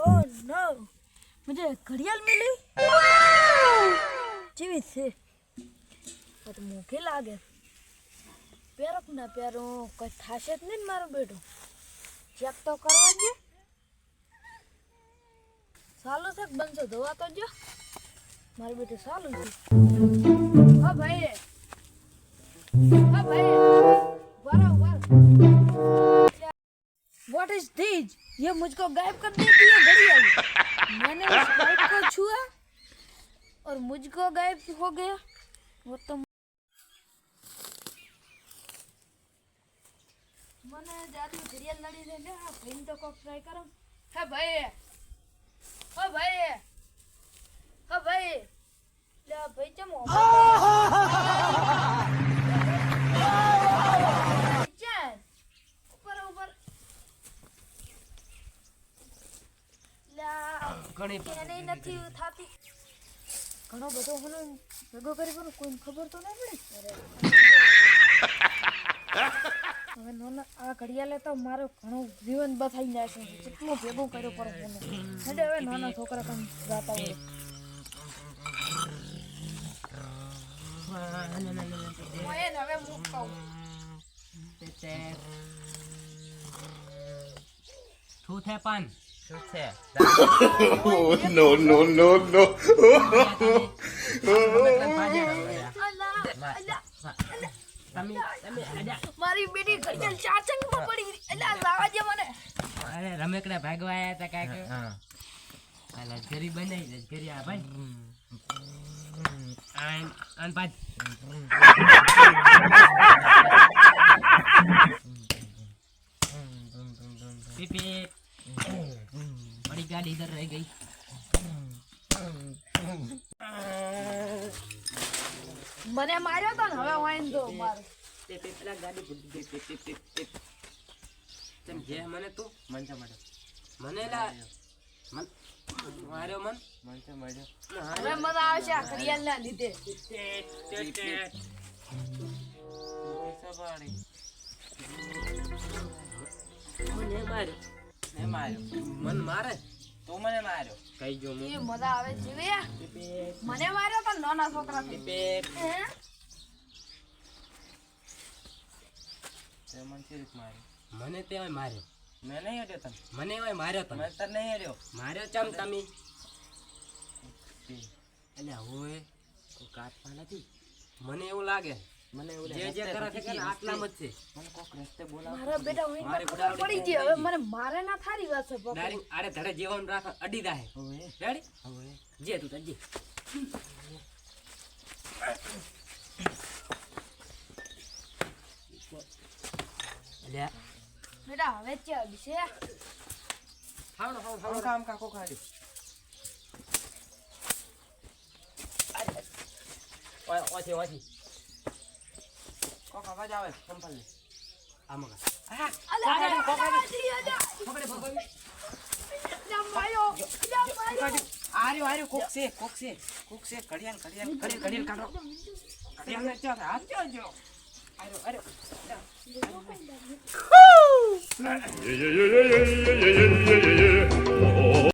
Oh no, मुझे घड़ियाल मिली। जीवित से तो मुखे लागे पैरों ना पैरों कोई खासियत नहीं मारो बेटो चेक तो करवा दे सालों से बन से धोआ तो जो मारे बेटे सालों से हाँ भाई वारा व्हाट इज दिस ये मुझको गायब कर देती है घड़ियाल मैंने उस पाइप को छुआ और मुझको गायब हो गया वो तो મને જાદુ ઘડિયાળ લડી દે લે આ ભાઈ તો કોક ટ્રાય કરો હે ભાઈ લે ભાઈ ચમો ચાલ ઉપર લે ઘણી એને નથી થાતી ઘણો બધો મને ભેગો કરી પણ કોઈ ખબર તો ના પડી હવે નોના આ ઘડિયાળે તો મારો ઘણો જીવન બચાઈ જાય છે કેટલો ભેગો કર્યો પર મને એટલે હવે નાના છોકરા કામ જાતા હોય ઓય ને હવે મૂકાવ તે શું છે પણ શું છે No, no, no, no. મારી બેટી ઘડિયાળ ચાચંગમાં પડી ગઈ એટલે લાવા દે મને અરે રમેકડા ભાગવા આયા હતા કાક હા આ લશ્કરી બનાવી લશ્કરી આ ભાઈ આન પાછ પીપી બડી ગાડી ઇધર રહી ગઈ મને માર્યો તો ને હવે વાઈન દો માર તે પેલા ગાડી ભૂલી ગઈ પીપ તેમ જે મને તું મનસે માર્યો મને લા મન માર્યો મનસે માર્યો હવે મજા આવશે આ ઘડિયાળ ના લીધે મને માર્યો મન મારે તો મને માર્યો કઈ જો એ મજા આવે જીવે મને માર્યો તો નાના છોકરા મને તે માર્યો મેં નહીં હડ્યો તને મને માર્યો તને મેં તને નહીં હડ્યો માર્યો ચમ તમે એટલે હવે કાટમાં નથી મને એવું લાગે મને એવું જે જે કરે છે કે આટલામાં જ છે મને કોક રસ્તે બોલાવ મારા બેટા હું ખબર પડી ગઈ હવે મને મારે ના થારી વાત છે ડાયરેક્ટ આરે ધડે જીવન રાખ અડી દાહે રેડી હવે જે તું તજે લે બેટા હવે ચાલ છે હાવડો કામ કાકો ખાડી ઓછી કોક અવાજ આવે સંપલ ને આ મગા અલા આર્યો કોક છે ઘડિયાળ કાઢો ઘડિયાળ ને ચાલ હાથ જો આર્યો Yeah, yeah, yeah, yeah, yeah, yeah, yeah, yeah, yeah, yeah.